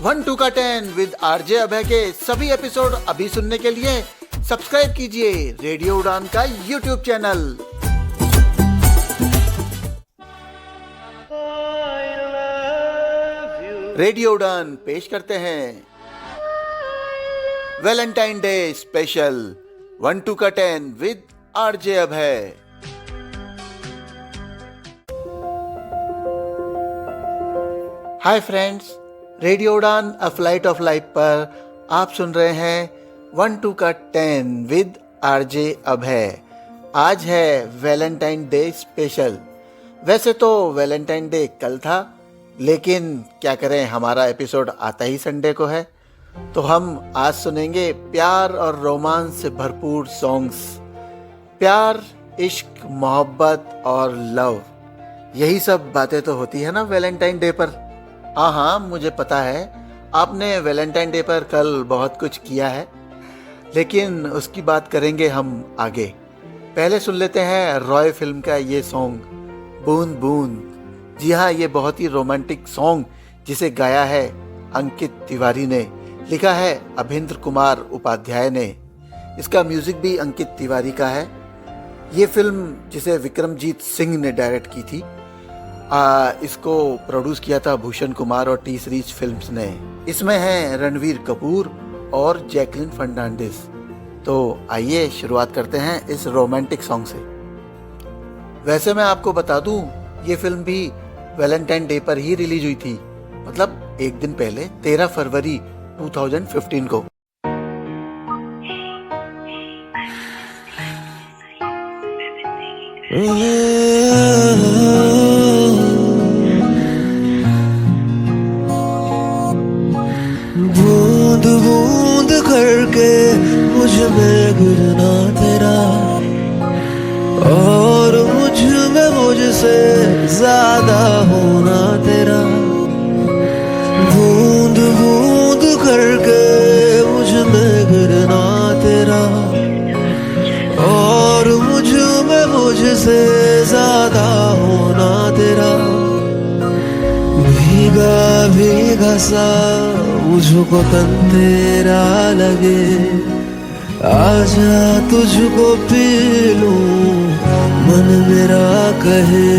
1 2 का 10 with RJ अभय के सभी एपिसोड अभी सुनने के लिए सब्सक्राइब कीजिए रेडियो उड़ान का यूट्यूब चैनल। रेडियो उड़ान पेश करते हैं वैलेंटाइन डे स्पेशल 1 2 का 10 with RJ Abhay. Hi friends, radio Udaan a flight of life पर आप सुन रहे हैं 1 2 का 10 विद आरजे अभय। आज है वैलेंटाइन डे स्पेशल। वैसे तो वैलेंटाइन डे कल था, लेकिन क्या करें, हमारा एपिसोड आता ही संडे को है, तो हम आज सुनेंगे प्यार और रोमांस से भरपूर सॉन्ग्स। प्यार, इश्क, मोहब्बत और लव, यही सब बातें तो होती है ना वैलेंटाइन डे पर। हाँ, मुझे पता है आपने वैलेंटाइन डे पर कल बहुत कुछ किया है, लेकिन उसकी बात करेंगे हम आगे। पहले सुन लेते हैं रॉय फिल्म का ये सॉन्ग बूंद बूंद। जी हाँ, ये बहुत ही रोमांटिक सॉन्ग जिसे गाया है अंकित तिवारी ने, लिखा है अभिंद्र कुमार उपाध्याय ने। इसका म्यूजिक भी अंकित तिवारी का है। ये फिल्म जिसे विक्रमजीत सिंह ने डायरेक्ट की थी, इसको प्रोड्यूस किया था भूषण कुमार और टी सीरीज फिल्म्स ने। इसमें हैं रणवीर कपूर और जैकलिन फर्नांडिस। तो आइए शुरुआत करते हैं इस रोमांटिक सॉन्ग से। वैसे मैं आपको बता दूं, ये फिल्म भी वैलेंटाइन डे पर ही रिलीज हुई थी, मतलब एक दिन पहले 13 फरवरी 2015 को। बूंद बूंद करके मुझ में गिरना तेरा, और मुझ में मुझसे ज्यादा होना तेरा। बूंद बूंद करके मुझ में गिरना तेरा, और मुझ में मुझसे ज्यादा होना तेरा। भीगा भीगा सा मुझको तन तेरा लगे, आजा तुझको पी लूं मन मेरा कहे।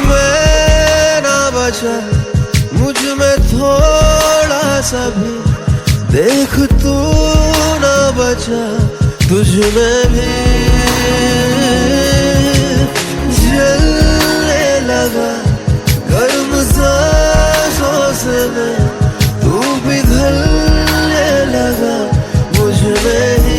मैं ना बचा मुझ में थोड़ा सा भी, देख तू ना बचा तुझ में भी। जलने लगा गर्म सांसों से मैं, तू पिघलने लगा मुझ में ही।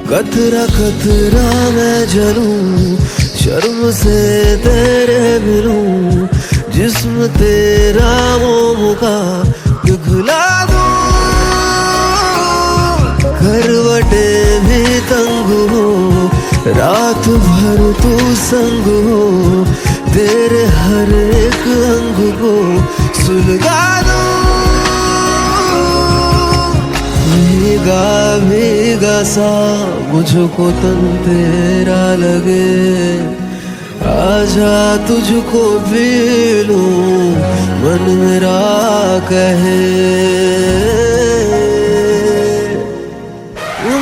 कतरा कतरा मैं जलूं, शर्म से तेरे मिलूं, जिस्म तेरा मोम का पिघला दूं। करवटे भी तंग हो, रात भर तू संग हो, तेरे हर एक अंग को सुलगा दूं। भीगा भीगा सा मुझको तन तेरा लगे, आजा तुझको पी लूं मन मेरा कहे।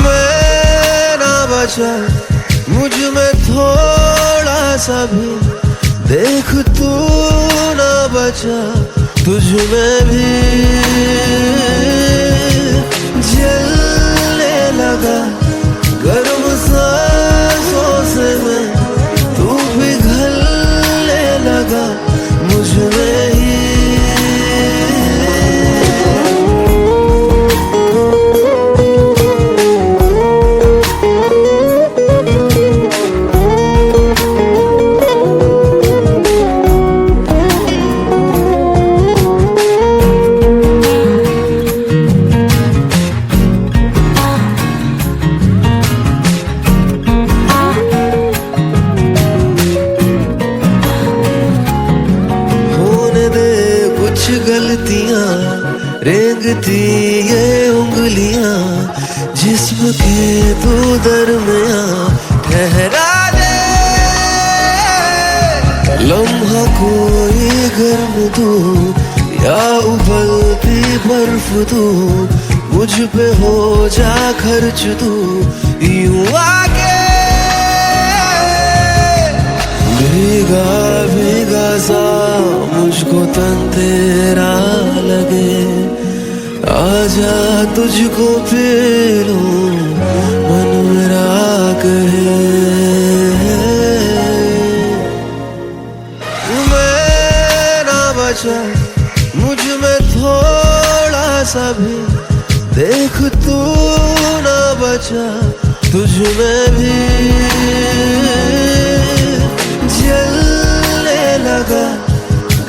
मैं ना बचा मुझ में थोड़ा सा भी, देख तू ना बचा तुझ में भी। जलने लगा गर्म सांसों से मैं, तू पिघलने लगा मुझ में ही। कुछ गलतियां रेंगती ये उंगलियां जिस्म के तू दरमियां ठहरा दे लम्हा कोई गर्म तू या उबलती बर्फ तू मुझ पे हो जा खर्च तू यूं आके भीगा भीगा सा मुझको तन तेरा लगे आजा तुझको पी लूं मन मेरा कहे मैं ना बचा मुझ में थोड़ा सा भी देख तू ना बचा तुझ में भी जलने लगा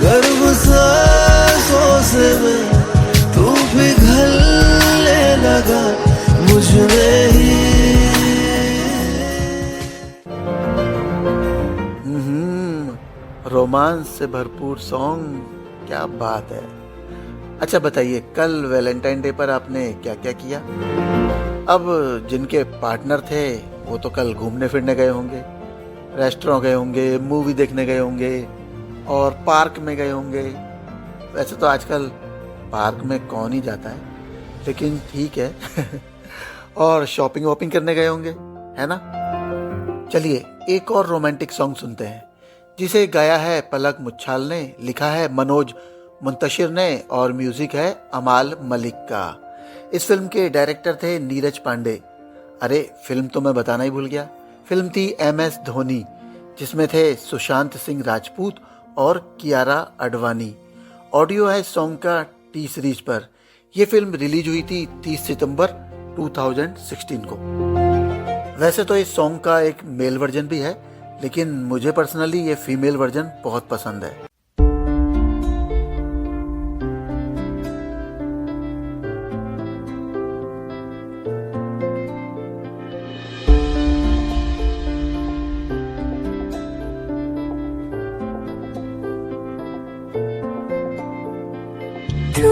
गर्म सांसों से मैं तू पिघलने लगा मुझ में ही रोमांस से भरपूर सॉन्ग, क्या बात है। अच्छा बताइए, कल वैलेंटाइन डे पर आपने क्या क्या किया? अब जिनके पार्टनर थे वो तो कल घूमने फिरने गए होंगे, रेस्टोरेंट गए होंगे, मूवी देखने गए होंगे और पार्क में गए होंगे। वैसे तो आजकल पार्क में कौन ही जाता है, लेकिन ठीक है और शॉपिंग वॉपिंग करने गए होंगे, है ना। चलिए एक और रोमांटिक सॉन्ग सुनते हैं जिसे गाया है पलक मुच्छाल ने, लिखा है मनोज मुंतशिर ने और म्यूजिक है अमाल मलिक का। इस फिल्म के डायरेक्टर थे नीरज पांडे। अरे फिल्म तो मैं बताना ही भूल गया, फिल्म थी MS धोनी जिसमें थे सुशांत सिंह राजपूत और कियारा अडवाणी। ऑडियो है सॉन्ग का टी सीरीज पर। यह फिल्म रिलीज हुई थी 30 सितंबर 2016 को। वैसे तो इस सॉन्ग का एक मेल वर्जन भी है, लेकिन मुझे पर्सनली ये फीमेल वर्जन बहुत पसंद है। तू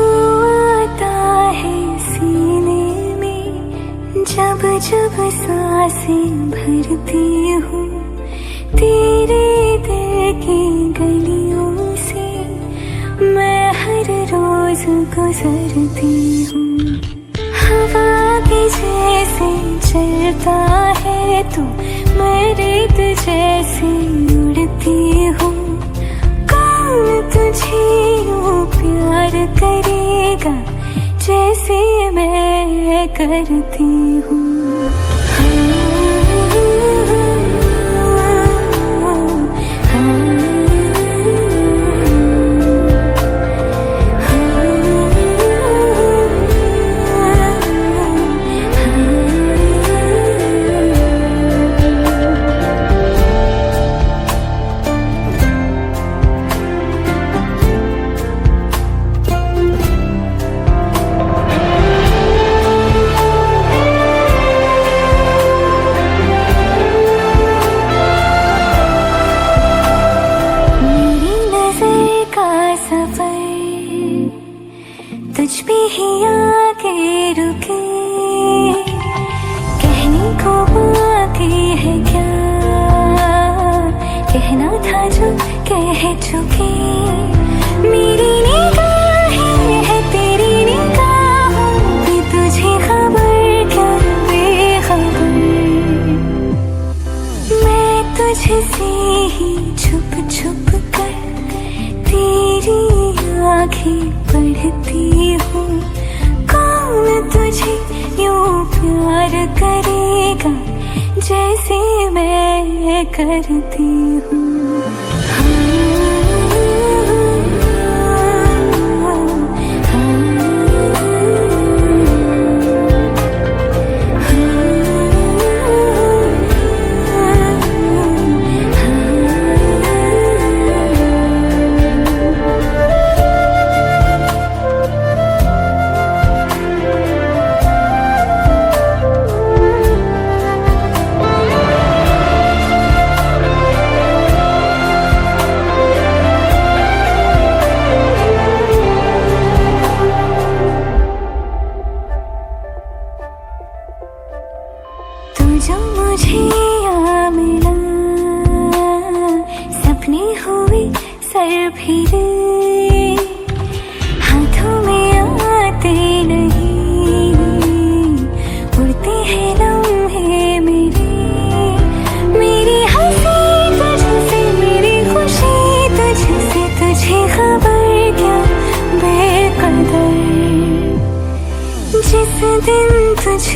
आता है सीने में जब जब सांसें भरती हूँ, तेरे दिल की गलियों से मैं हर रोज गुजरती हूँ। हवा के जैसे चलता है तू, मैं रेत जैसे उड़ती हूँ। कौन तुझे यूं प्यार करेगा जैसे मैं करती हूँ। तुझ पे ही आके रुके, कहने को बाकी है क्या, कहना था जो कह चुके। मेरी निगाहें है तेरी निगाहों पे, तुझे खबर क्या बेखबर। मैं तुझसे ही छुप छुप कर तेरी आँखें पढ़ती हूँ। कौन तुझे यूं प्यार करेगा जैसे मैं करती हूँ।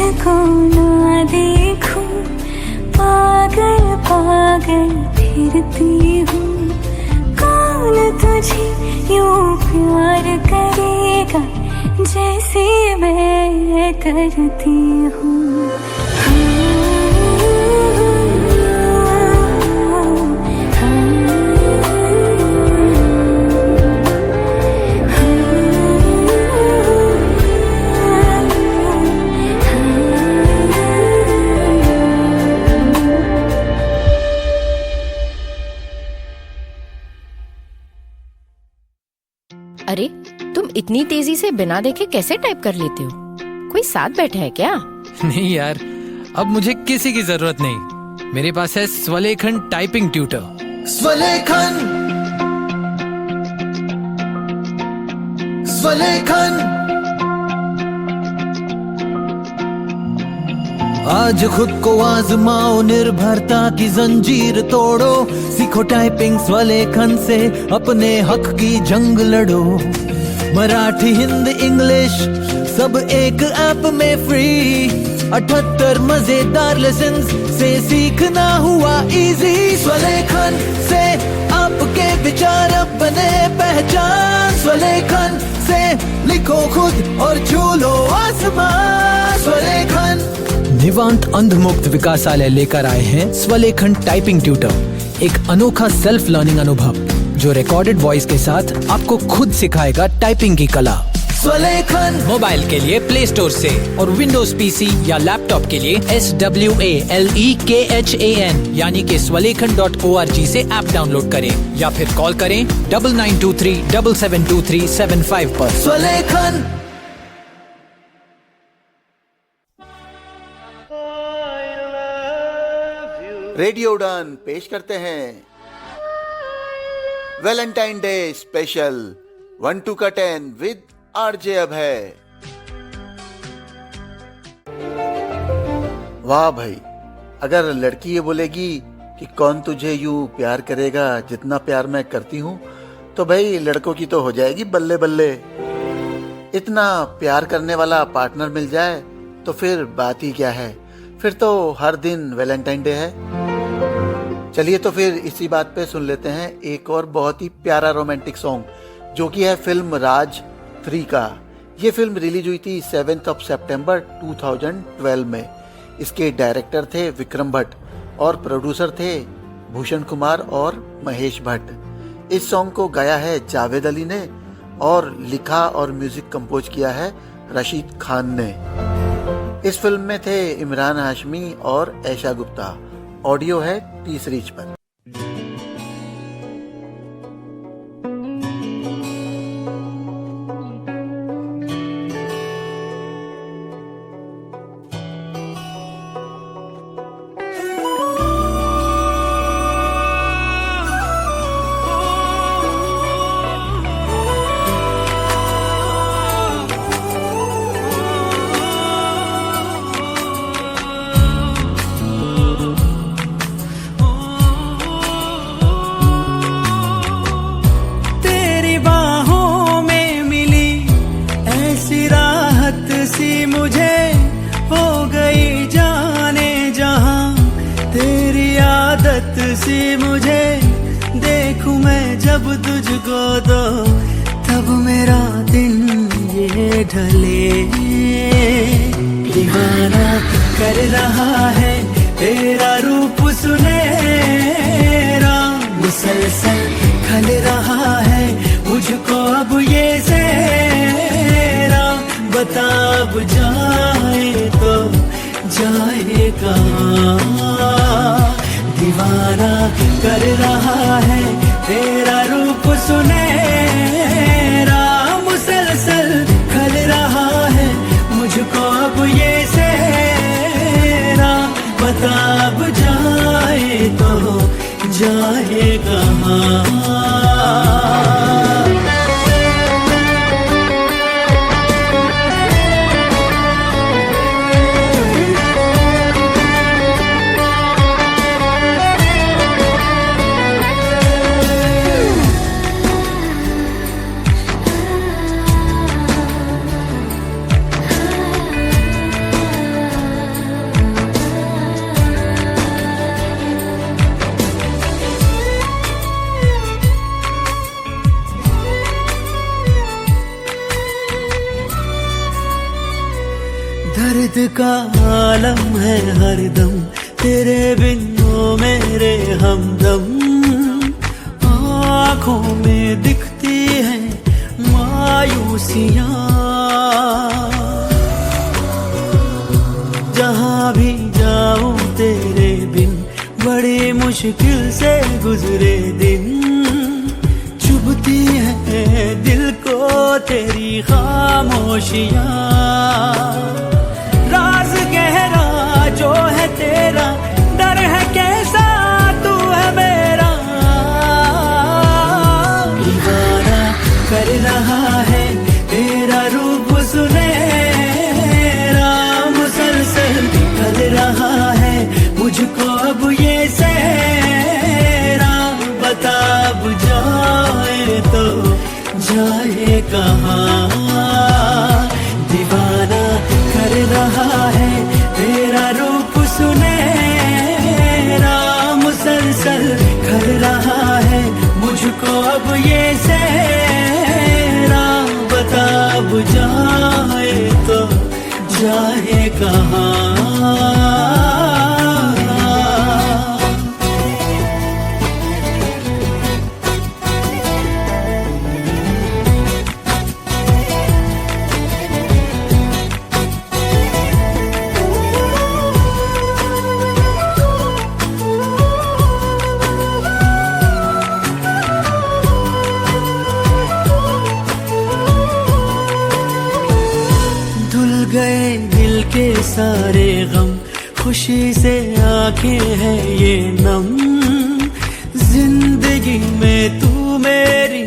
तुझको ना देखूं, पागल पागल फिरती हूँ। कौन तुझे यूं प्यार करेगा जैसे मैं करती हूँ। अरे तुम इतनी तेजी से बिना देखे कैसे टाइप कर लेते हो? कोई साथ बैठा है क्या? नहीं यार, अब मुझे किसी की जरूरत नहीं। मेरे पास है स्वलेखन टाइपिंग ट्यूटर। स्वलेखन, स्वलेखन। आज खुद को आजमाओ, निर्भरता की जंजीर तोड़ो। सीखो टाइपिंग स्वलेखन से, अपने हक की जंग लड़ो। मराठी, हिंदी, इंग्लिश सब एक ऐप में फ्री। 78 मजेदार लेसन से सीखना हुआ इजी। स्वलेखन से आपके विचार अब बने पहचान। स्वलेखन से लिखो खुद और छू लो आसमान। स्वलेखन। निवांत अंधमुक्त विकासालय लेकर आए हैं स्वलेखन टाइपिंग ट्यूटर, एक अनोखा सेल्फ लर्निंग अनुभव जो रिकॉर्डेड वॉइस के साथ आपको खुद सिखाएगा टाइपिंग की कला। स्वलेखन मोबाइल के लिए प्ले स्टोर से और विंडोज पीसी या लैपटॉप के लिए SWALEKHAN यानी कि swalekan.org से ऐप डाउनलोड करें या फिर कॉल करें 9923772375 पर। स्वलेखन। रेडियो उड़ान पेश करते हैं वैलेंटाइन डे स्पेशल 1 2 का 10 विद आरजे अभय। वाह भाई, अगर लड़की ये बोलेगी कि कौन तुझे यूं प्यार करेगा जितना प्यार मैं करती हूँ, तो भाई लड़कों की तो हो जाएगी बल्ले बल्ले। इतना प्यार करने वाला पार्टनर मिल जाए तो फिर बात ही क्या है, फिर तो हर दिन वैलेंटाइन डे है। चलिए तो फिर इसी बात पे सुन लेते हैं एक और बहुत ही प्यारा रोमांटिक सॉन्ग, जो कि है फिल्म राज 3 का। ये फिल्म रिलीज हुई थी 7 सितंबर 2012 में। इसके डायरेक्टर थे विक्रम भट्ट और प्रोड्यूसर थे भूषण कुमार और महेश भट्ट। इस सॉन्ग को गाया है जावेद अली ने और लिखा और म्यूजिक कंपोज किया है रशीद खान ने। इस फिल्म में थे इमरान हाशमी और ऐशा गुप्ता। ऑडियो है टी सीरीज पर। मुझे देखूं मैं जब तुझको तो तब मेरा दिन ये ढले। दीवाना कर रहा है तेरा रूप सुनहरा, मुसलसल खल रहा है मुझको अब ये सेहरा। बता अब जाए तो जाए कहाँ, दीवाना कर रहा है तेरा रूप सुनहरा, मुसलसल खल रहा है मुझको अब ये सेहरा। बता अब जाए तो जाए कहाँ। जिद का आलम है हरदम, तेरे बिन वो मेरे हमदम। आँखों में दिखती है मायूसियाँ, जहाँ भी जाऊं तेरे बिन बड़ी मुश्किल से गुजरे दिन। चुभती है दिल को तेरी खामोशियाँ, राज गहरा जो है तेरा, डर है कैसा तू है मेरा। दीवाना कर रहा है तेरा रूप सुनहरा, मुसलसल ढल रहा है मुझको अब ये सहरा। बता अब जाए तो जाए कहाँ, दीवाना कर रहा है तेरा रूप सुनहरा, मुसलसल ढल रहा है मुझको अब ये सहरा। बता अब जाए तो जाए कहाँ। गए दिल के सारे गम, खुशी से आंखें हैं ये नम। जिंदगी में तू मेरी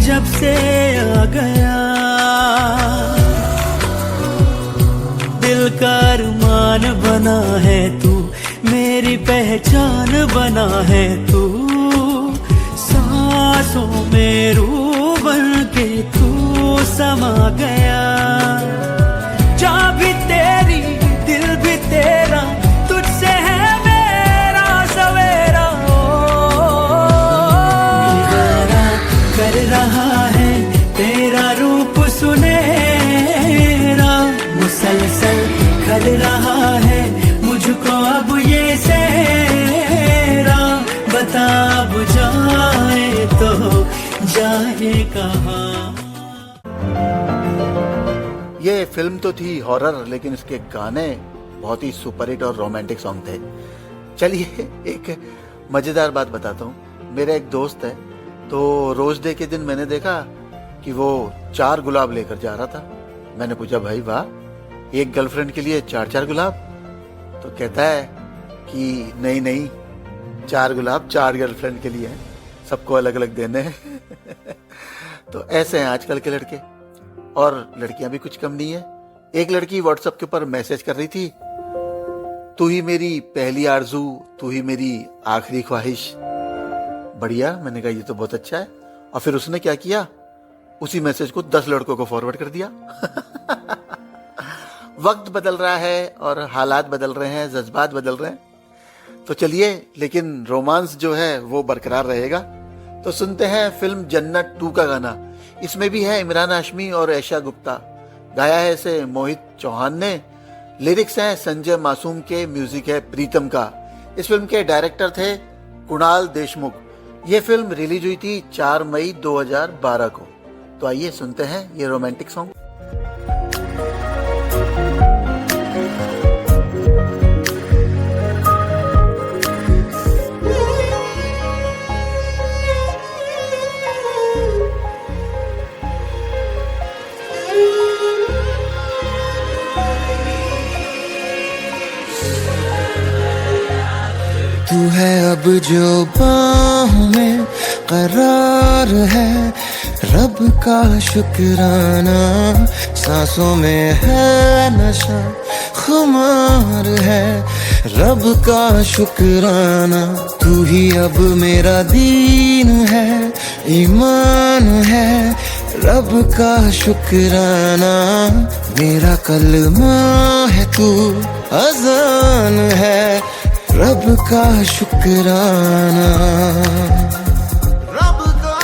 जब से आ गया, दिल का अरमान बना है तू, मेरी पहचान बना है तू। सांसों में रूह बन के तू समा गया, जा भी तेरी दिल भी तेरा, तुझसे है मेरा सवेरा। दीवाना कर रहा है तेरा रूप सुनहरा, मुसलसल कर रहा है मुझको अब ये सहरा। बता अब जाए तो जाए कहाँ। ये फिल्म तो थी हॉरर, लेकिन इसके गाने बहुत ही सुपरहिट और रोमांटिक सॉन्ग थे। चलिए एक मजेदार बात बताता हूँ। मेरा एक दोस्त है, तो रोज डे के दिन मैंने देखा कि वो 4 गुलाब लेकर जा रहा था। मैंने पूछा, भाई वाह, एक गर्लफ्रेंड के लिए 4 गुलाब? तो कहता है कि नहीं नहीं, 4 गुलाब 4 गर्लफ्रेंड के लिए हैं, सबको अलग अलग देने हैं। तो ऐसे हैं आजकल के लड़के, और लड़कियां भी कुछ कम नहीं है। एक लड़की व्हाट्सएप के ऊपर मैसेज कर रही थी, तू ही मेरी पहली आरजू, तू ही मेरी आखिरी ख्वाहिश। बढ़िया, मैंने कहा ये तो बहुत अच्छा है। और फिर उसने क्या किया, उसी मैसेज को 10 लड़कों को फॉरवर्ड कर दिया। वक्त बदल रहा है और हालात बदल रहे हैं, जज्बात बदल रहे हैं, तो चलिए, लेकिन रोमांस जो है वो बरकरार रहेगा। तो सुनते हैं फिल्म जन्नत 2 का गाना। इसमें भी है इमरान हाशमी और ऐशा गुप्ता, गाया है इसे मोहित चौहान ने। लिरिक्स हैं संजय मासूम के, म्यूजिक है प्रीतम का। इस फिल्म के डायरेक्टर थे कुणाल देशमुख। ये फिल्म रिलीज हुई थी 4 मई 2012 को। तो आइए सुनते हैं ये रोमांटिक सॉन्ग। तू है अब जो बाहों में करार है, रब का शुक्राना। सांसों में है नशा, खुमार है, रब का शुक्राना। तू ही अब मेरा दीन है, ईमान है, रब का शुक्राना। मेरा कलमा है तू, अज़ान है, रब का शुक्राना। रब का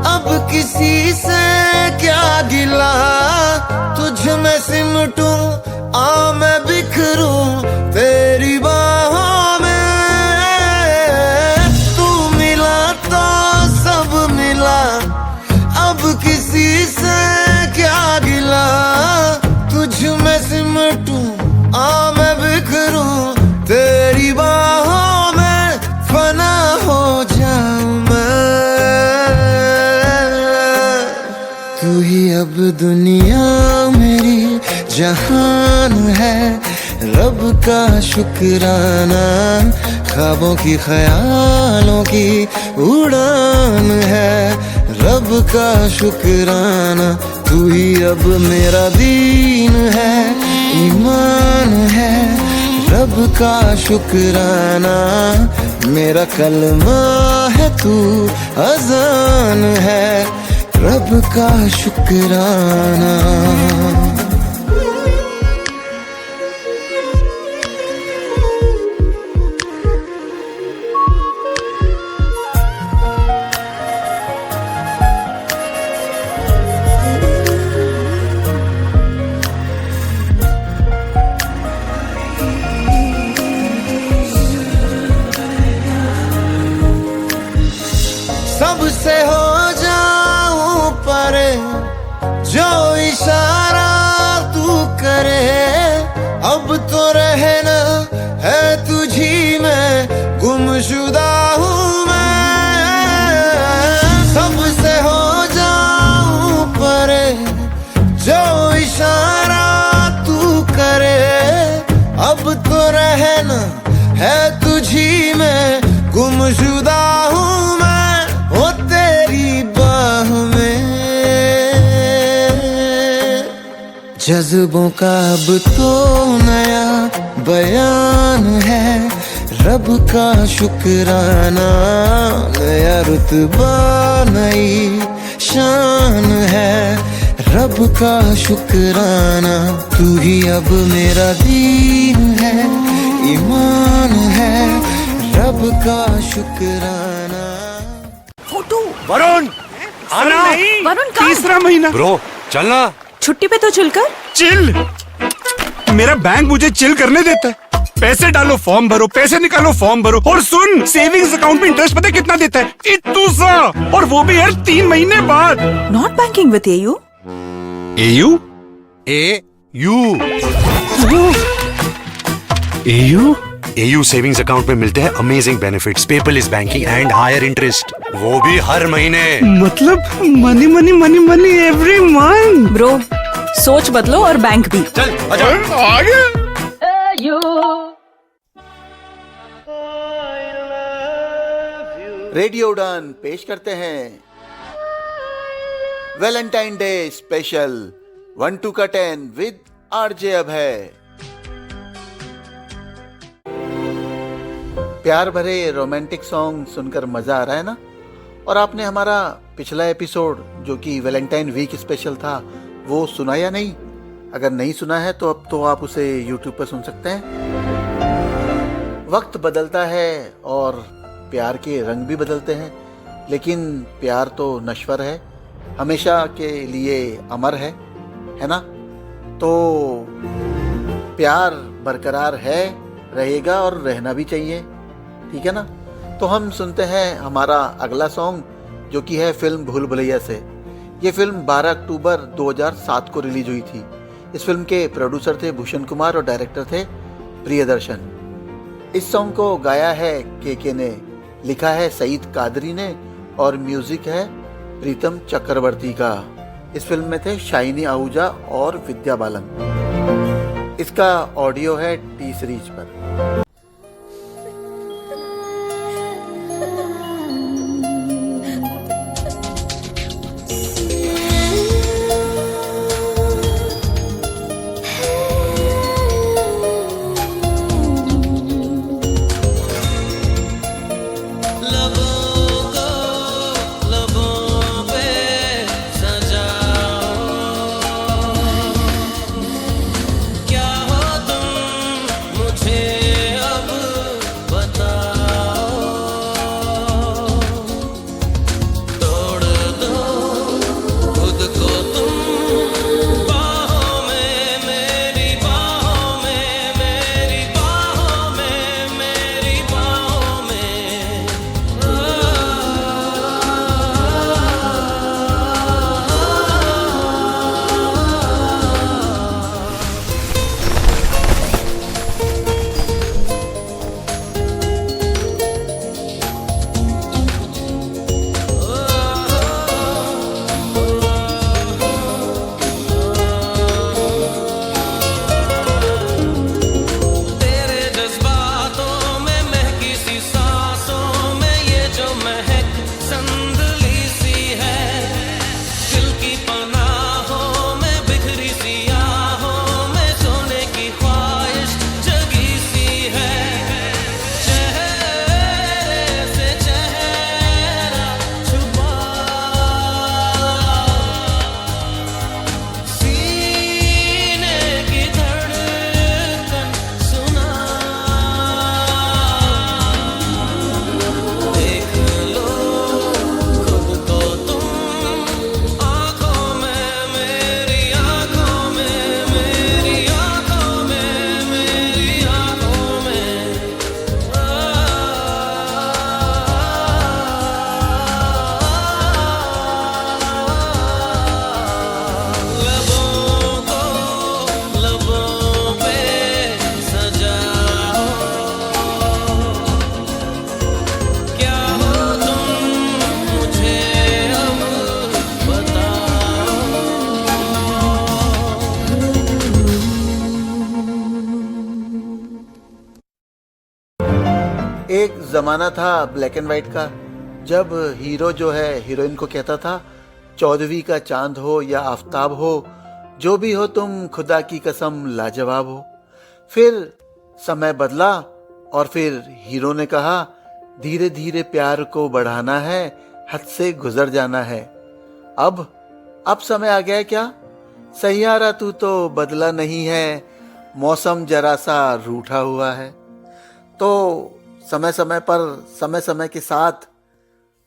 अब किसी से क्या गिला, तुझ में सिमटूं आ मैं बिखरूं तेरी बाहों में। तू मिला तो सब मिला, अब किसी से क्या गिला, तुझ में सिमटूं आ मैं बिखरूं तेरी बाहों में, फना हो जाऊं मैं। तू ही अब दुनिया मेरी जहान है, रब का शुक्राना, ख्वाबों की ख्यालों की उड़ान है, रब का शुक्राना। तू ही अब मेरा दीन है, ईमान है, रब का शुक्राना, मेरा कलमा है तू अज़ान है, रब का शुक्राना। सबसे हो जाऊं परे, जो इशारा तू करे, अब तो रहना है तुझी में, गुमशुदा हूँ मैं। सबसे हो जाऊं परे, जो इशारा तू करे, अब तो रहना है तुझी में, गुमशुदा हूँ मैं ओ तेरी बाह में। जज्बों का अब तो नया बयान है, रब का शुक्राना, नया रुतबा नई शान है, रब का शुक्राना। तू ही अब मेरा दीन है, ईमान है, रब का शुक्राना। वरुण आना, वरुण कहाँ? तीसरा महीना। ब्रो चलना, छुट्टी पे तो चिलकर। चिल, मेरा बैंक मुझे चिल करने देता है। पैसे डालो फॉर्म भरो, पैसे निकालो फॉर्म भरो, और सुन सेविंग्स अकाउंट में इंटरेस्ट पता कितना देता है? इतू सा, और वो भी हर 3 महीने बाद। Not banking with AU. AU AU AU AU savings account में मिलते हैं amazing benefits, paperless banking and higher interest, वो भी हर महीने। मतलब money money money money every month. Bro सोच बदलो और बैंक भी। चल आजा। आगे रेडियो उड़ान पेश करते हैं वैलेंटाइन डे स्पेशल 1 2 का 10 विद आरजे अभय। प्यार भरे रोमांटिक सॉन्ग सुनकर मजा आ रहा है ना? और आपने हमारा पिछला एपिसोड जो कि वैलेंटाइन वीक स्पेशल था वो सुना या नहीं? अगर नहीं सुना है तो अब तो आप उसे YouTube पर सुन सकते हैं। वक्त बदलता है और प्यार के रंग भी बदलते हैं, लेकिन प्यार तो नश्वर है, हमेशा के लिए अमर है ना? तो प्यार बरकरार है, रहेगा और रहना भी चाहिए, ठीक है ना? तो हम सुनते हैं हमारा अगला सॉन्ग जो कि है फिल्म भूल भुलैया से। ये फिल्म 12 अक्टूबर 2007 को रिलीज हुई थी। इस फिल्म के प्रोड्यूसर थे भूषण कुमार और डायरेक्टर थे प्रियदर्शन। इस सॉन्ग को गाया है के ने, लिखा है सईद कादरी ने और म्यूजिक है प्रीतम चक्रवर्ती का। इस फिल्म में थे शाइनी आहूजा और विद्या बालन। इसका ऑडियो है टी सीरीज पर। क्या हो तुम मुझे एक ज़माना था ब्लैक एंड वाइट का, जब हीरो जो है हीरोइन को कहता था 14वीं का चांद हो या आफताब हो, जो भी हो तुम खुदा की कसम लाजवाब हो। फिर समय बदला और फिर हीरो ने कहा धीरे धीरे प्यार को बढ़ाना है, हद से गुजर जाना है। अब समय आ गया है क्या? सैयारा तू तो बदला नहीं है, मौसम जरा सा रूठा हुआ है। तो समय समय के साथ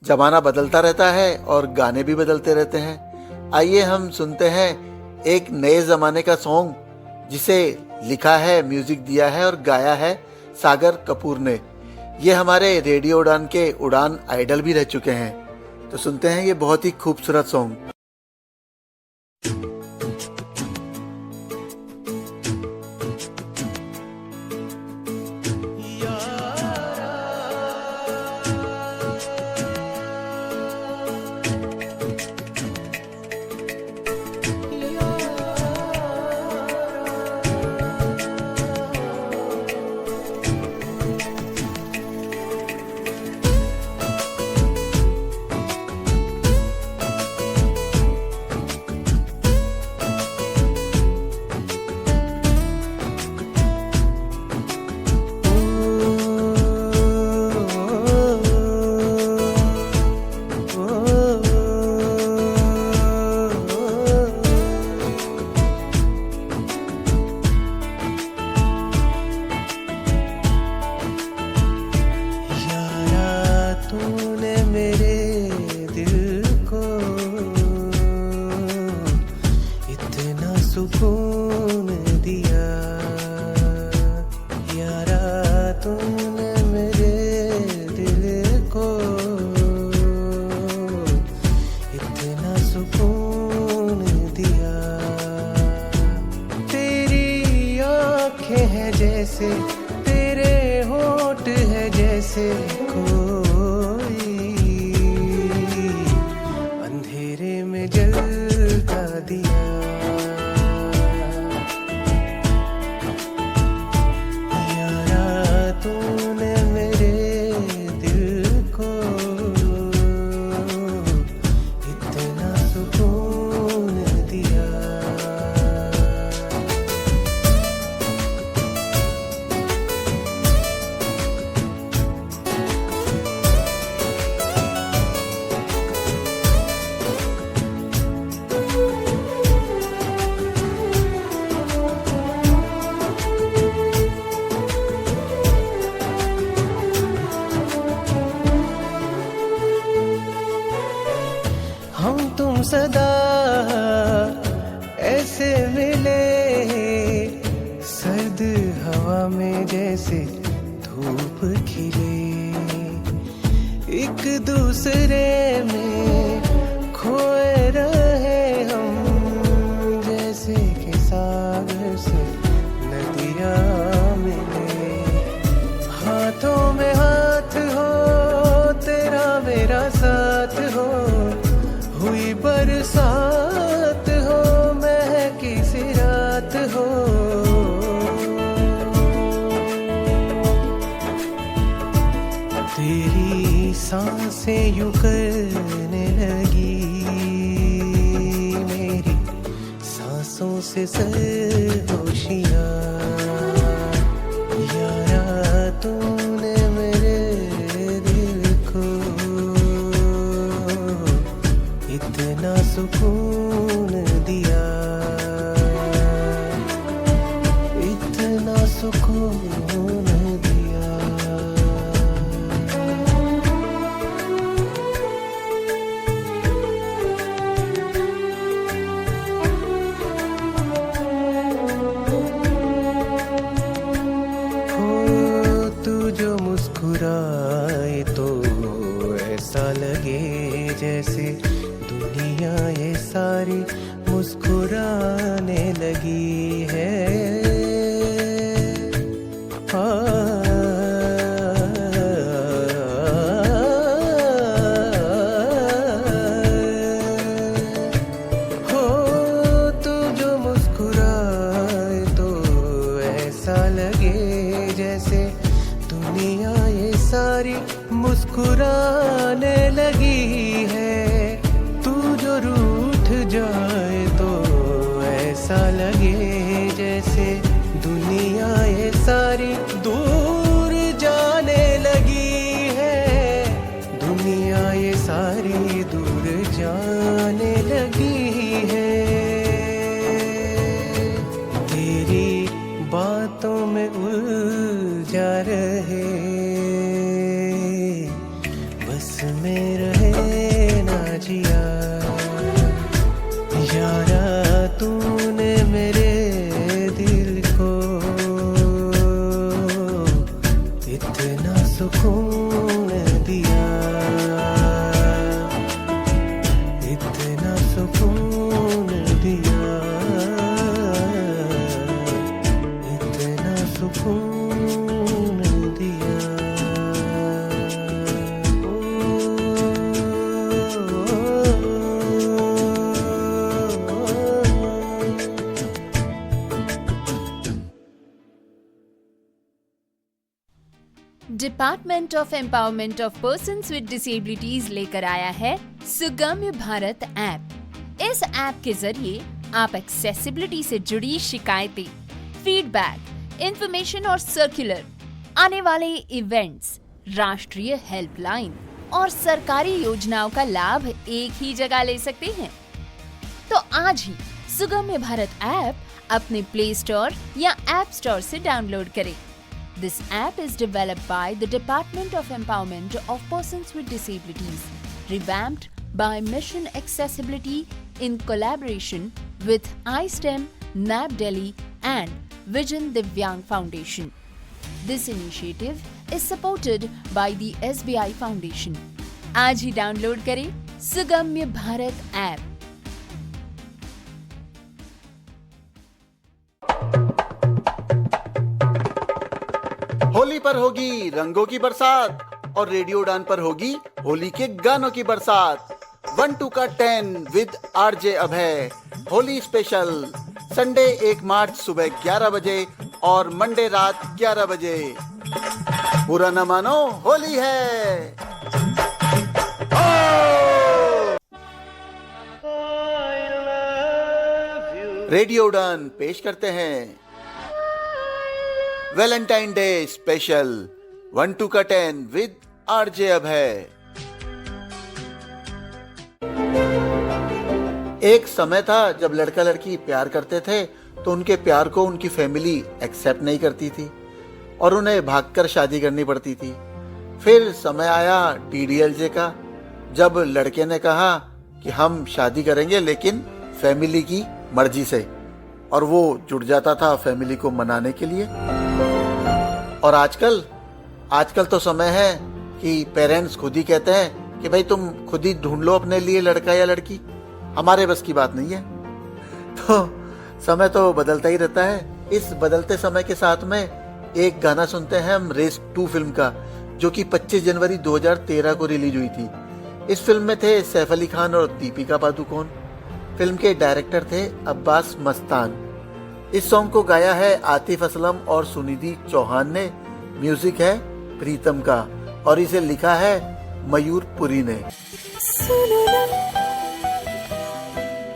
जमाना बदलता रहता है और गाने भी बदलते रहते हैं। आइए हम सुनते हैं एक नए ज़माने का सॉन्ग, जिसे लिखा है, म्यूजिक दिया है और गाया है सागर कपूर ने। ये हमारे रेडियो उड़ान के उड़ान आइडल भी रह चुके हैं। तो सुनते हैं ये बहुत ही खूबसूरत सॉन्ग। सुकून दिया यारा, तूने मेरे दिल को इतना सुकून दिया। तेरी आँखें हैं जैसे, तेरे होंठ है जैसे कोई अंधेरे में जलता दिया। हम तुम सदा ऐसे मिले, सर्द हवा में जैसे धूप खिले, एक दूसरे में खोए रहे हम, जैसे कि सागर से नदियाँ मिले। हाथों में हाथ हो, तेरा मेरा साथ हो, हुई बरसात हो, महकी सी रात हो। तेरी सांसें यूं करने लगी, मेरी सांसों से सरगोशियां। यारा तूने मेरे दिल को इतना सुकून दिया, इतना सुकून दिया। हो तू जो मुस्कुराए तो ऐसा लगे जैसे दुनिया ये सारी मुस्कुराने लगी है। हो तू जो मुस्कुराए तो ऐसा लगे जैसे दुनिया ये सारी सारी दूर जाने लगी है, तेरी बातों में उलझा रहे, बस में रहे ना जिया। यारा तूने मेरे दिल को इतना सुकून दिया, इतना सुकून दिया, इतना सुकून दिया। Department of empowerment of persons with disabilities लेकर आया है सुगम्य भारत ऐप। इस ऐप के जरिए आप एक्सेसिबिलिटी से जुड़ी शिकायतें, फीडबैक, इंफॉर्मेशन और सर्कुलर, आने वाले इवेंट्स, राष्ट्रीय हेल्पलाइन और सरकारी योजनाओं का लाभ एक ही जगह ले सकते हैं। तो आज ही सुगम्य भारत ऐप अपने प्ले स्टोर या ऐप स्टोर से डाउनलोड करें। This app is developed by the Department of Empowerment of Persons with Disabilities, revamped by Mission Accessibility in collaboration with iSTEM, NAP Delhi and Vision Divyang Foundation. This initiative is supported by the SBI Foundation. आज ही download करें सुगम्य Bharat app. Holi पर होगी रंगों की बरसात और radio Udaan पर होगी होली के गानों की बरसात। 1-2 का 10 with RJ Abhay, Holi special, Sunday 1 मार्च सुबह 11 बजे और मंडे रात 11 बजे। बुरा न मानो, होली है। रेडियो उड़ान पेश करते हैं वैलेंटाइन डे स्पेशल 1-2 का 10 विद आरजे अभय। एक समय था जब लड़का लड़की प्यार करते थे तो उनके प्यार को उनकी फैमिली एक्सेप्ट नहीं करती थी और उन्हें भागकर शादी करनी पड़ती थी। फिर समय आया DDLJ का, जब लड़के ने कहा कि हम शादी करेंगे लेकिन फैमिली की मर्जी से, और वो जुट जाता था फैमिली को मनाने के लिए। और आजकल तो समय है कि पेरेंट्स खुद ही कहते हैं कि भाई तुम खुद ही ढूंढ लो अपने लिए लड़का या लड़की, हमारे बस की बात नहीं है। तो समय तो बदलता ही रहता है। इस बदलते समय के साथ में एक गाना सुनते हैं हम रेस 2 फिल्म का, जो कि 25 जनवरी 2013 को रिलीज हुई थी। इस फिल्म में थे सैफ अली खान और दीपिका पादुकोण। फिल्म के डायरेक्टर थे अब्बास मस्तान। इस सॉन्ग को गाया है आतिफ असलम और सुनिधि चौहान ने। म्यूजिक है प्रीतम का और इसे लिखा है मयूर पुरी ने। सुनो ना,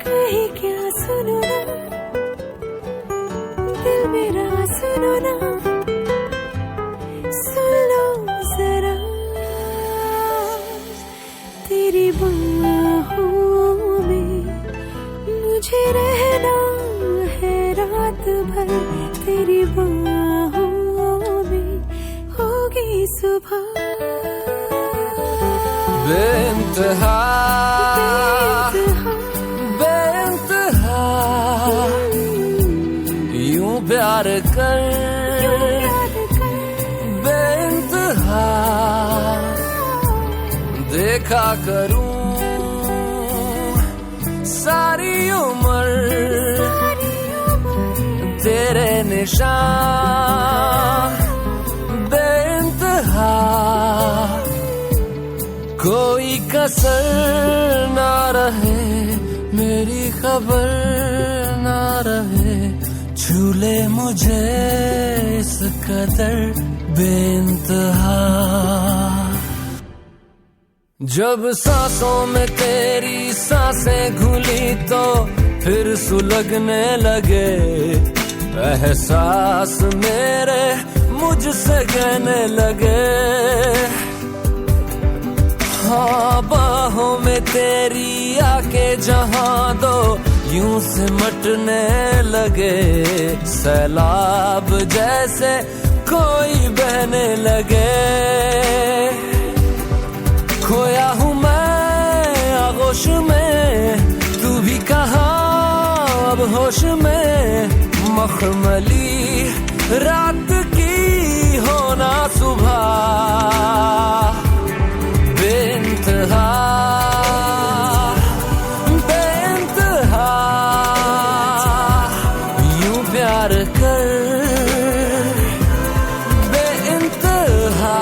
कहीं क्या सुनो ना, दिल मेरा सुनो ना, सुन लो जरा, तेरी बाहों में मुझे रहना है रात भर, तेरी बाहों में होगी सुबह। बेइंतहा बेइंतहा यूं प्यार कर, बेइंतहा देखा करूं सारी उम्र तेरे निशान, बेइंतहा कोई कसर ना रहे, मेरी खबर ना रहे, झूले मुझे इस कदर बेइंतहा। जब सांसों में तेरी सांसें घुली तो फिर सुलगने लगे एहसास मेरे मुझसे कहने लगे, हाँ बाहों में तेरी आके जहाँ दो यूं सिमटने लगे, सैलाब जैसे कोई बहने लगे। खोया हूँ मैं आगोश में, तू भी कहाँ अब होश में। मखमली रात की होना सुबह, बेइंतहा बेइंतहा यूं प्यार कर बेइंतहा।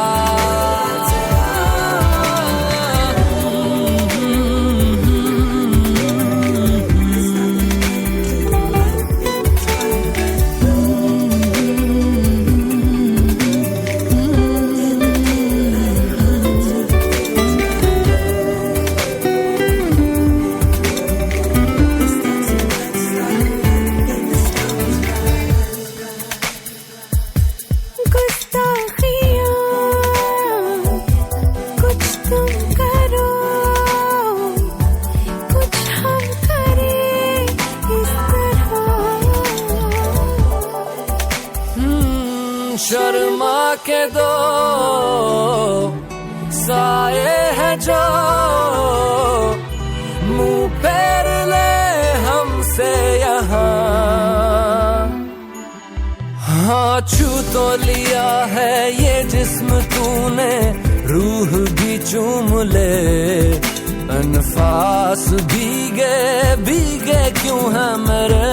शर्मा के दो साए है जो मुंह फेर ले हमसे यहाँ। हाँ छू तो लिया है ये जिस्म तूने, रूह भी चूम ले। अनफास भीगे भीगे क्यों है मेरे,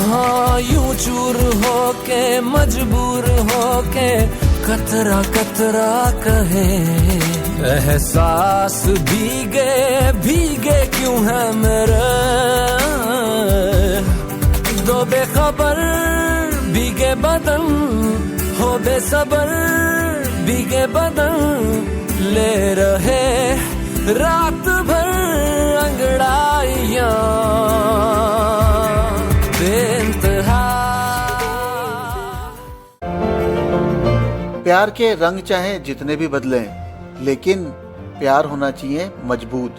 हाँ यूं चूर होके मजबूर होके कतरा कतरा कहे। एहसास भीगे भीगे क्यों है मेरे, दो बेखबर भीगे बदन हो बेसबर भीगे बदन। ले रहे रात भर अंगड़ाइयां बेइंतहा। प्यार के रंग चाहे जितने भी बदलें, लेकिन प्यार होना चाहिए मजबूत।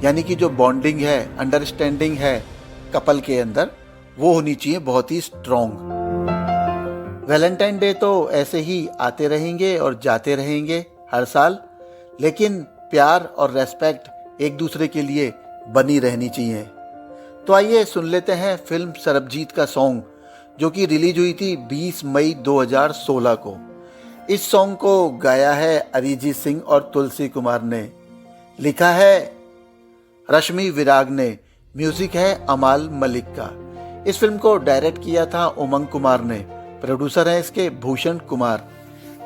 यानी कि जो बॉन्डिंग है, अंडरस्टैंडिंग है कपल के अंदर, वो होनी चाहिए बहुत ही स्ट्रॉन्ग। वैलेंटाइन डे तो ऐसे ही आते रहेंगे और जाते रहेंगे हर साल, लेकिन प्यार और रेस्पेक्ट एक दूसरे के लिए बनी रहनी चाहिए। तो आइए सुन लेते हैं फिल्म सरबजीत का सॉन्ग, जो कि रिलीज हुई थी 20 मई 2016 को। इस सॉन्ग को गाया है अरिजीत सिंह और तुलसी कुमार ने, लिखा है रश्मि विराग ने, म्यूजिक है अमाल मलिक का। इस फिल्म को डायरेक्ट किया था उमंग कुमार ने, प्रोड्यूसर हैं इसके भूषण कुमार।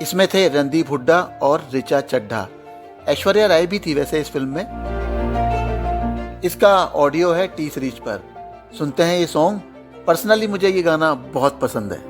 इसमें थे रणदीप हुड्डा और ऋचा चड्ढा। ऐश्वर्या राय भी थी वैसे इस फिल्म में। इसका ऑडियो है टी सीरीज पर। सुनते हैं ये सॉन्ग। पर्सनली मुझे ये गाना बहुत पसंद है।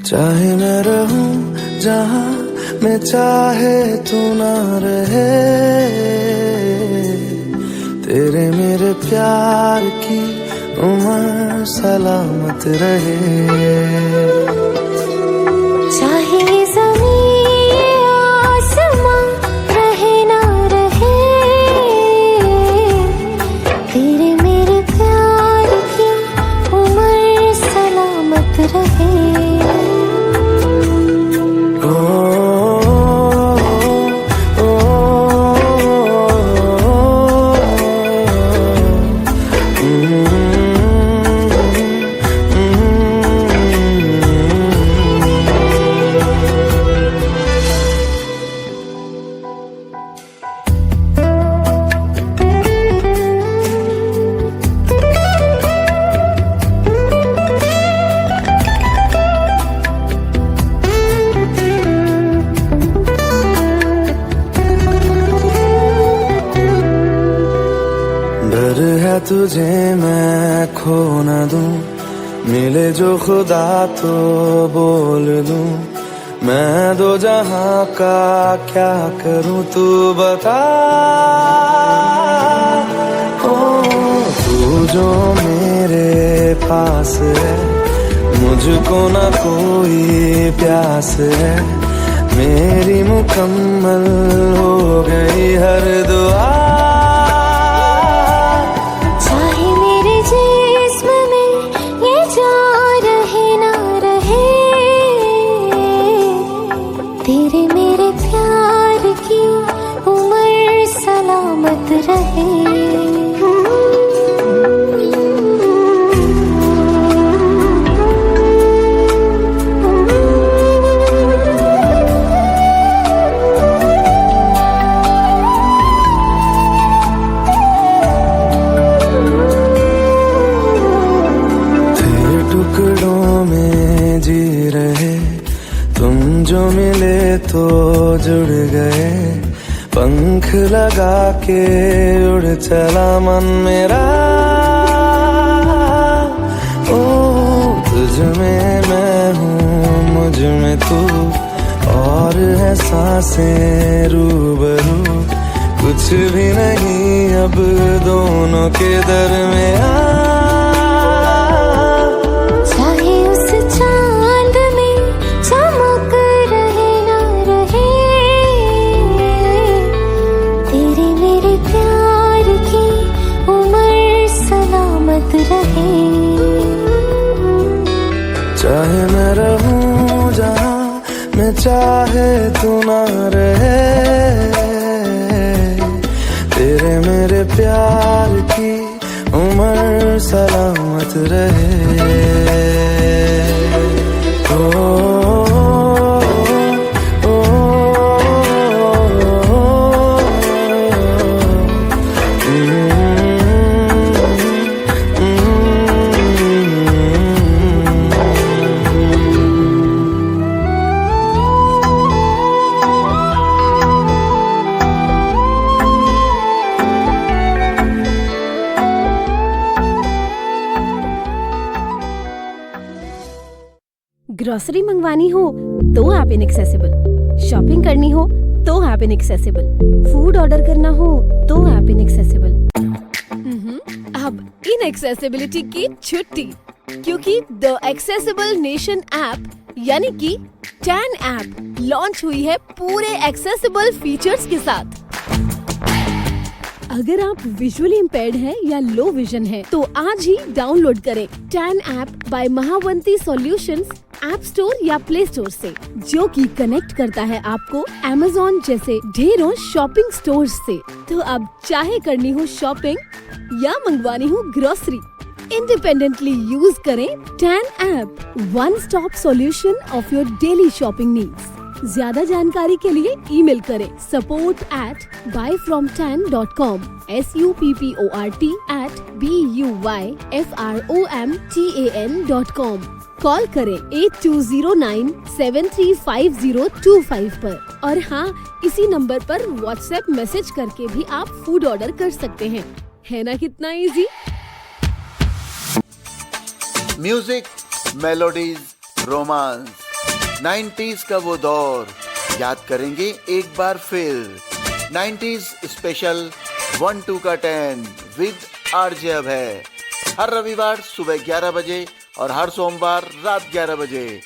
चाहे मैं रहूं जहां मैं चाहे तू ना रहे, तेरे मेरे प्यार की उम्र सलामत रहे। चाहे ज़मीन आसमां रहे ना रहे, तेरे मेरे प्यार की उम्र सलामत रहे। तुझे मैं खो न दूं, मिले जो खुदा तो बोल दूं, मैं दो जहां का क्या करूं तू बता। ओ तू जो मेरे पास है, मुझको ना कोई प्यास है, मेरी मुकम्मल हो गई हर दुआ। चाहे मेरे जिस्म में ये जान रहे ना रहे, तेरे मेरे प्यार की उम्र सलामत रहे। जो मिले तो जुड़ गए, पंख लगा के उड़ चला मन मेरा। ओ तुझ में मैं हूँ, मुझ में तू, और है सांसें रूबरू, कुछ भी नहीं अब दोनों के दरमियां। चाहे मैं रहूं जहां मैं चाहे तू ना रहे, तेरे मेरे प्यार की उम्र सलामत रहे। ग्रोसरी मंगवानी हो तो ऐप इनएक्सेसिबल, शॉपिंग करनी हो तो ऐप इनएक्सेसिबल, फूड ऑर्डर करना हो तो ऐप इनएक्सेसिबल। अब इनएक्सेसिबिलिटी की छुट्टी, क्योंकि द एक्सेसिबल नेशन ऐप यानी कि टैन ऐप लॉन्च हुई है पूरे एक्सेसिबल फीचर्स के साथ। अगर आप विजुअली इम्पेयर्ड हैं या लो विजन है तो आज ही डाउनलोड करें टैन app by Mahavanti solutions app store या प्ले स्टोर से, जो कि कनेक्ट करता है आपको Amazon जैसे ढेरों शॉपिंग स्टोर्स से। तो अब चाहे करनी हो शॉपिंग या मंगवानी हो ग्रोसरी, इंडिपेंडेंटली यूज करें टैन app, one stop solution of your daily shopping needs. ज्यादा जानकारी के लिए ईमेल करें support@buyfromtan.com, support@buyfromtan.com। कॉल करें 8209735025 पर। और हाँ, इसी नंबर पर व्हाट्सएप मैसेज करके भी आप फूड ऑर्डर कर सकते हैं। है ना कितना easy? Music, melodies, romance, 90s का वो दौर याद करेंगे एक बार फिर। 90s स्पेशल 1-2 का 10 विद आरजे अभय, हर रविवार सुबह 11 बजे और हर सोमवार रात 11 बजे,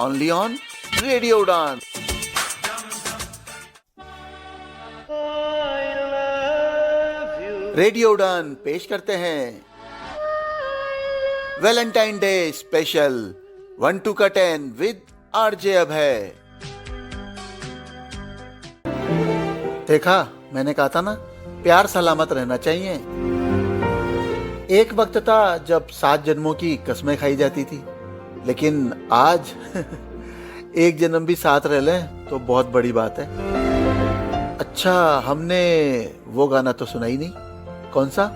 ओनली ऑन रेडियो उड़ान। रेडियो उड़ान पेश करते हैं वैलेंटाइन डे स्पेशल 1-2 का 10 विद आरजे अभय। देखा, मैंने कहा था ना, प्यार सलामत रहना चाहिए। एक वक्त था जब 7 जन्मों की कस्में खाई जाती थी, लेकिन आज एक जन्म भी साथ रह लें तो बहुत बड़ी बात है। अच्छा, हमने वो गाना तो सुना ही नहीं, कौन सा,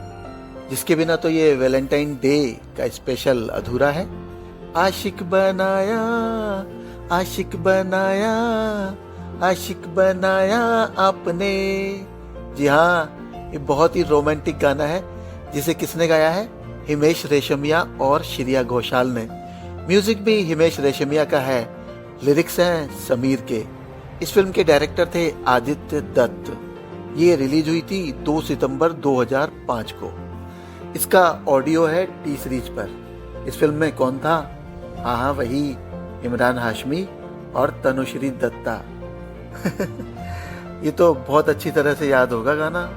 जिसके बिना तो ये वैलेंटाइन डे का स्पेशल अधूरा है। आशिक बनाया, आशिक बनाया, आशिक बनाया आपने। जी हाँ, ये बहुत ही रोमांटिक गाना है। जिसे किसने गाया है? हिमेश रेशमिया और श्रेया घोषाल ने। म्यूजिक भी हिमेश रेशमिया का है, लिरिक्स हैं समीर के। इस फिल्म के डायरेक्टर थे आदित्य दत्त। ये रिलीज हुई थी 2 सितंबर 2005 को। इसका ऑडियो है टी सीरीज पर। इस फिल्म में कौन था? हाँ, वही इमरान हाशमी और तनुश्री दत्ता। ये तो बहुत अच्छी तरह से याद होगा गाना।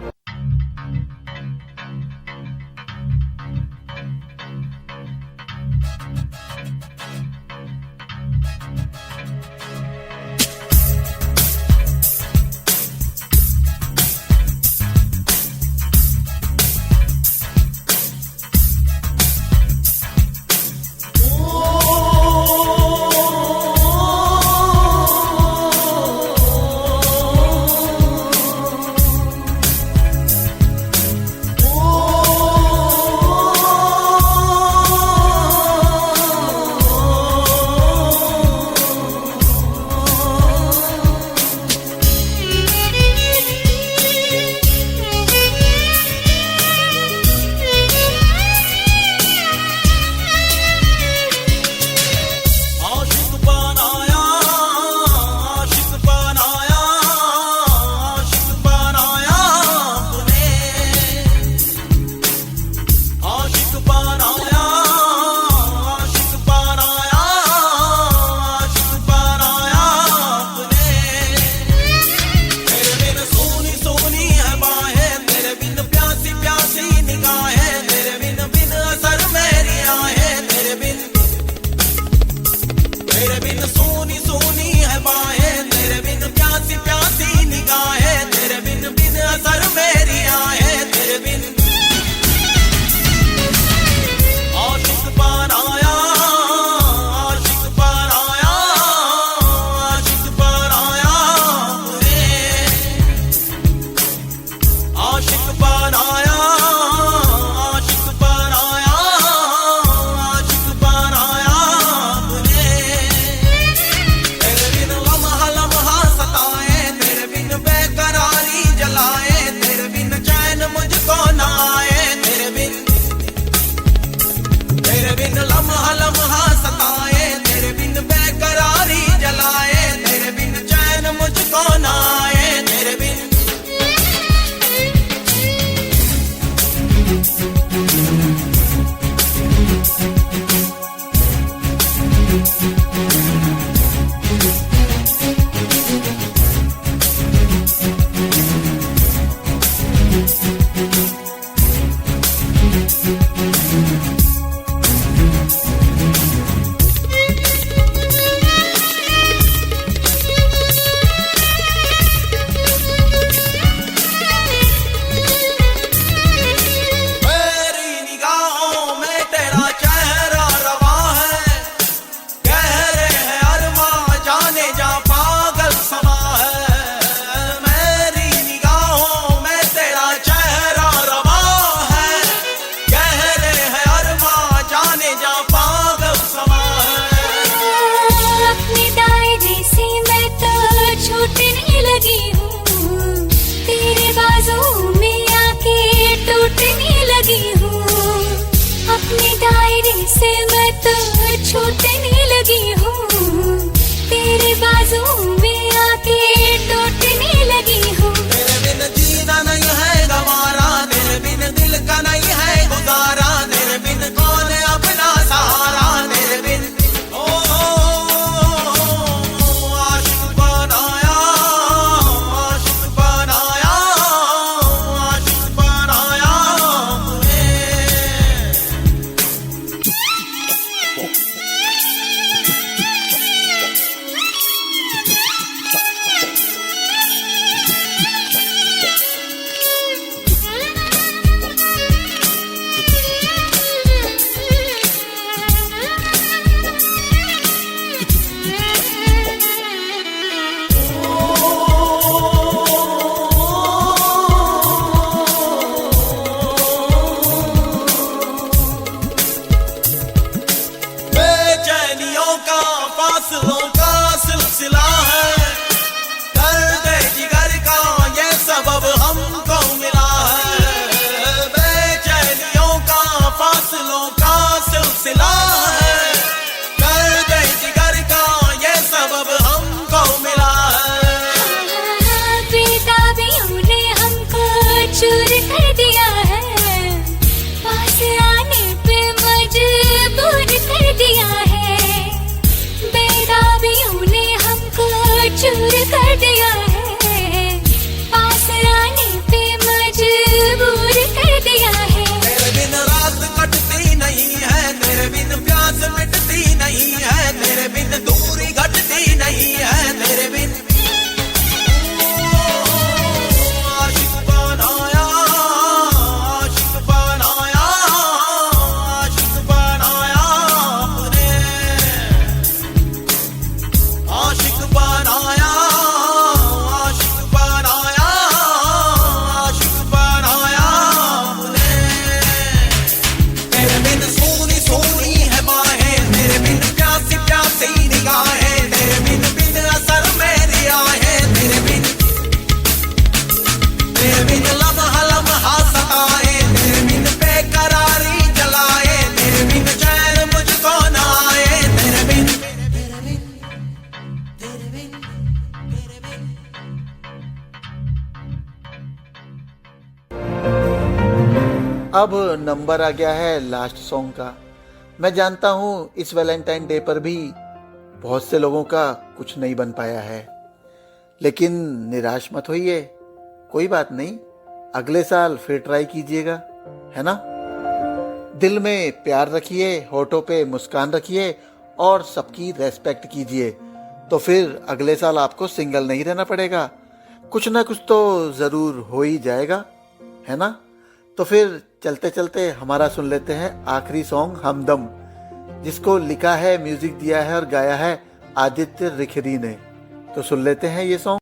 अब नंबर आ गया है लास्ट सॉन्ग का। मैं जानता हूँ इस वैलेंटाइन डे पर भी बहुत से लोगों का कुछ नहीं बन पाया है, लेकिन निराश मत होइए, कोई बात नहीं, अगले साल फिर ट्राई कीजिएगा, है ना। दिल में प्यार रखिए, होठों पे मुस्कान रखिए और सबकी रेस्पेक्ट कीजिए, तो फिर अगले साल आपको सिंगल नहीं रहना पड़ेगा, कुछ ना कुछ तो ज़रूर हो ही जाएगा, है ना। तो फिर चलते चलते हमारा सुन लेते हैं आखिरी सॉन्ग हमदम, जिसको लिखा है, म्यूजिक दिया है और गाया है आदित्य रिखरी ने। तो सुन लेते हैं ये सॉन्ग।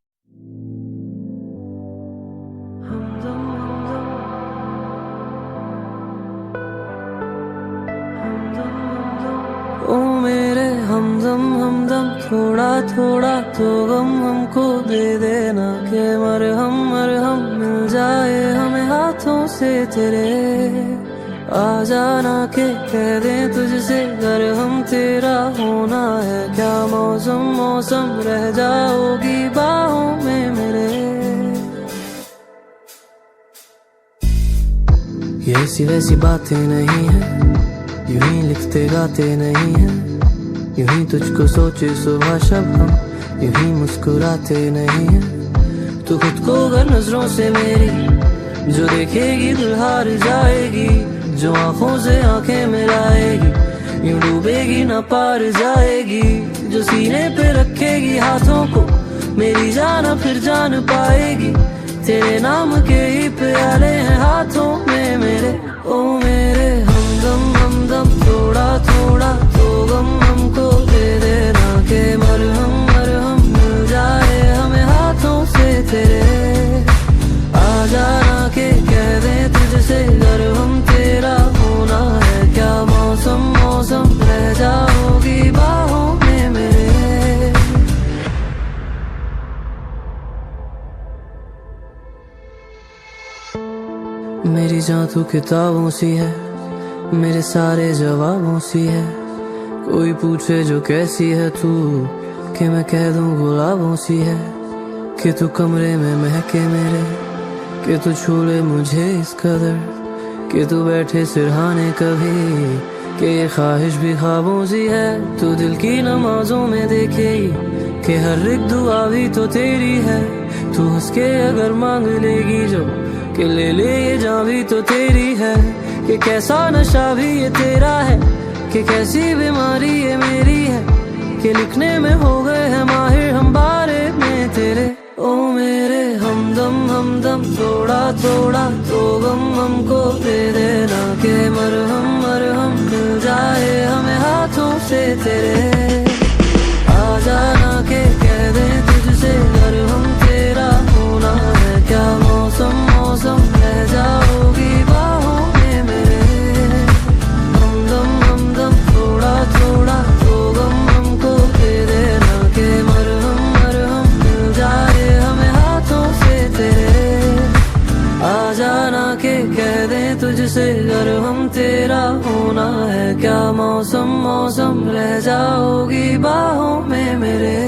ओ मेरे हमदम हमदम, थोड़ा थोड़ा तो गम हमको दे देना, के मरहम मरहम मिल जाए हमें हाथों से तेरे। आ जाना के कह दे तुझसे अगर हम तेरा होना है, क्या मौसम मौसम रह जाओगी बाहों में मेरे। ये ऐसी वैसी बातें नहीं है, यूं ही लिखते गाते नहीं हैं, यूं ही तुझको सोचे सुबह शब हम, यूं ही मुस्कुराते नहीं हैं। तू खुद को अगर नजरों से मेरी जो देखेगी दिल हार जाएगी, जो आंखों से आंखें मिलाएगी यूं डूबेगी ना पार जाएगी, जो सीने पे रखेगी हाथों को मेरी जान फिर जान पाएगी, तेरे नाम के ही प्याले हैं हाथों में मेरे। ओ मेरे हमदम हमदम, थोड़ा थोड़ा तो गम हमको दे देना, के मरहम मरहम मिल जाए हमें हाथों से तेरे। आ जाना के कह दे तुझसे अगर हम तेरा होना है, क्या मौसम मौसम रह जाओगी बाहों में मेरे। मेरी जान तू किताबों सी है, मेरे सारे जवाबों सी है, कोई पूछे जो कैसी है तू, कि मैं कह दूं गुलाबों सी है, कि तू कमरे में महके मेरे, कि तू छू ले मुझे इस कदर, कि तू बैठे सिरहाने कभी, कि ये ख्वाहिश भी ख्वाबों सी है। तू दिल की नमाजों में देखेगी कि हर एक दुआ भी तो तेरी है, तू हंस के अगर मांग लेगी जो, कि ले ले ये जान भी तो तेरी है, कि कैसा नशा भी ये तेरा है, कि कैसी बीमारी ये मेरी है, कि लिखने में हो गए हैं माहिर हम बारे में तेरे। ओ मेरे हमदम हमदम, थोड़ा थोड़ा तो गम हमको दे देना, के मरहम मरहम मिल जाए हमें हाथों से तेरे। आ जाना के कह दे तुझसे अगर हम तेरा होना है, क्या मौसम मौसम रह जाओगी बाहों में मेरे। हमदम हमदम, थोड़ा थोड़ा तो गम हमको दे देना, के मरहम मरहम मिल जाए हमें हाथों से तेरे। आ जाना के कह दे तुझसे अगर हम तेरा होना है, क्या मौसम मौसम रह जाओगी बाहों में मेरे।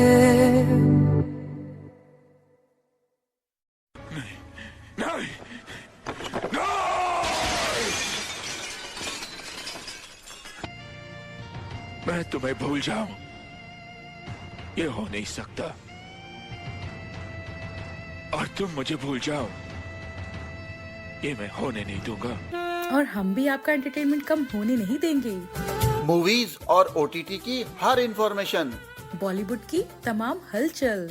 मैं तुम्हें भूल जाऊं, ये हो नहीं सकता, और तुम मुझे भूल जाओ, ये मैं होने नहीं दूंगा। और हम भी आपका एंटरटेनमेंट कम होने नहीं देंगे। मूवीज और ओटीटी की हर इंफॉर्मेशन, बॉलीवुड की तमाम हलचल,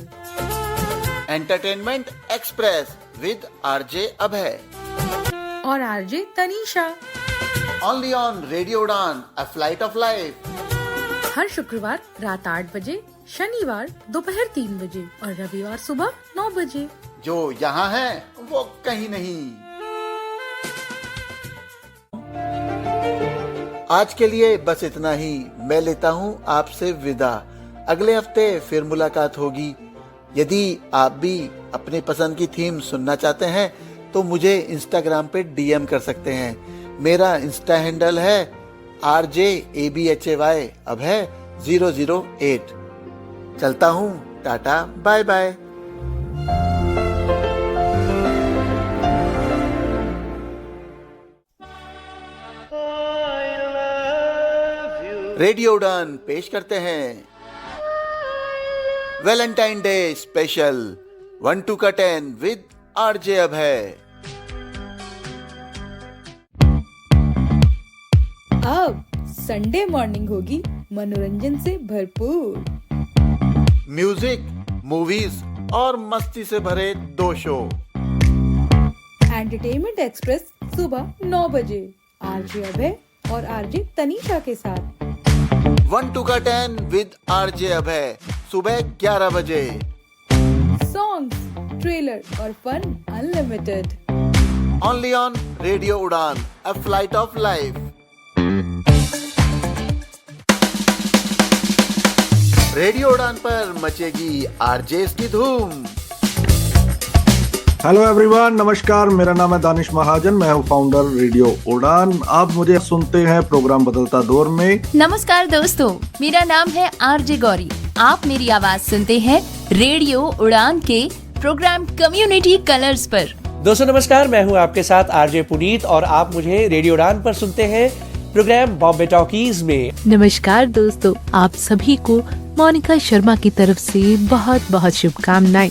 एंटरटेनमेंट एक्सप्रेस विद आरजे अभय और RJ Tanisha, only on radio Udaan a flight of life, हर शुक्रवार रात 8 बजे, शनिवार दोपहर 3 बजे और रविवार सुबह 9 बजे। जो यहाँ है वो कहीं नहीं। आज के लिए बस इतना ही। मैं लेता हूँ आपसे विदा। अगले हफ्ते फिर मुलाकात होगी। यदि आप भी अपनी पसंद की थीम सुनना चाहते हैं तो मुझे इंस्टाग्राम पे डीएम कर सकते हैं। मेरा इंस्टा हैंडल है RJABHAY अभय 008। चलता हूँ, टाटा बाय बाय। रेडियो उड़ान पेश करते हैं वैलेंटाइन डे स्पेशल 1 2 का 10 विद आरजे अभय। अब संडे मॉर्निंग होगी मनोरंजन से भरपूर। म्यूजिक, मूवीज और मस्ती से भरे 2 शो। एंटरटेनमेंट एक्सप्रेस सुबह 9 बजे आरजे अभय और आरजे तनीषा के साथ। 1 2 का 10 विद आरजे अभय सुबह 11 बजे। सॉन्ग्स, ट्रेलर और fun unlimited. Only on radio Udaan, a flight of life. Radio Udaan पर मचेगी आरजेस की धूम। हेलो एवरीवन, नमस्कार। मेरा नाम है दानिश महाजन, मैं हूँ फाउंडर रेडियो उड़ान। आप मुझे सुनते हैं प्रोग्राम बदलता दौर में। नमस्कार दोस्तों, मेरा नाम है आरजे गौरी। आप मेरी आवाज सुनते हैं रेडियो उड़ान के प्रोग्राम कम्युनिटी कलर्स पर। दोस्तों नमस्कार, मैं हूँ आपके साथ आरजे पुनीत और आप मुझे रेडियो उड़ान पर सुनते हैं प्रोग्राम बॉम्बे टॉकीज में। नमस्कार दोस्तों, आप सभी को मोनिका शर्मा की तरफ से बहुत बहुत शुभकामनाएं।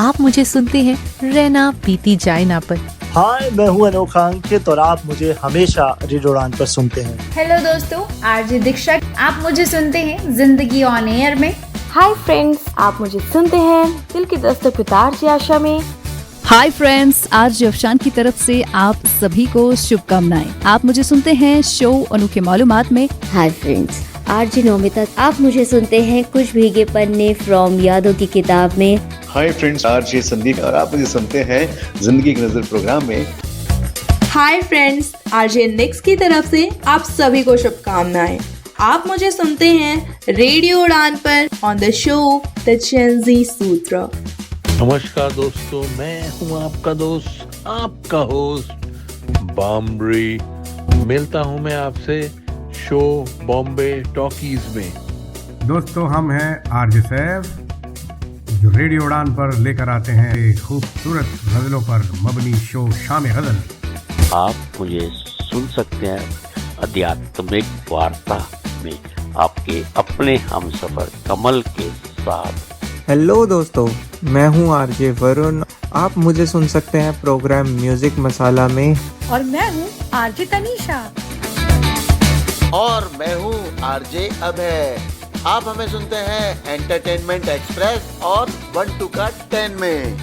आप मुझे सुनते हैं रहना पीती जायना पर। हाय, मैं हूँ अनोखा अंकित और आप मुझे हमेशा रेडियो उड़ान पर सुनते हैं। हेलो दोस्तों, आरजे दीक्षा, आप मुझे सुनते हैं जिंदगी ऑन एयर में। हाय फ्रेंड्स, आप मुझे सुनते हैं दिल की दस्तक आरजे आशा में। हाय फ्रेंड्स, आरजे अफशान की तरफ से आप सभी को शुभकामनाएं। आप मुझे सुनते हैं शो अनोखे मालूमात में। हाय फ्रेंड्स, आरजे नौमिता, आप मुझे सुनते हैं कुछ भीगे पन्ने फ्रॉम यादों की किताब में। हाय फ्रेंड्स, आरजे संदीप और आप मुझे सुनते हैं जिंदगी की नजर प्रोग्राम में। हाय फ्रेंड्स, आरजे नेक्स की तरफ से आप सभी को शुभकामनाएं। आप मुझे सुनते हैं रेडियो उड़ान पर ऑन द शो द चेंजी सूत्र। नमस्कार दोस्तों, मैं हूँ आपका दोस्त, आपका होस्ट बामरी। मिलता हूँ मैं आपसे शो बॉम्बे टॉकीज में। दोस्तों, हम हैं आरजे सैफ, जो रेडियो उड़ान पर लेकर आते हैं खूबसूरत गजलों पर मबनी शो शाम गजल। आप मुझे सुन सकते हैं आध्यात्मिक वार्ता में आपके अपने हमसफर कमल के साथ। हेलो दोस्तों, मैं हूँ आरजे वरुण। आप मुझे सुन सकते हैं प्रोग्राम म्यूजिक मसाला में। और मैं हूँ आरजे तनीषा। और मैं हूँ आरजे अभय। आप हमें सुनते हैं एंटरटेनमेंट एक्सप्रेस और 1 2 का 10 में।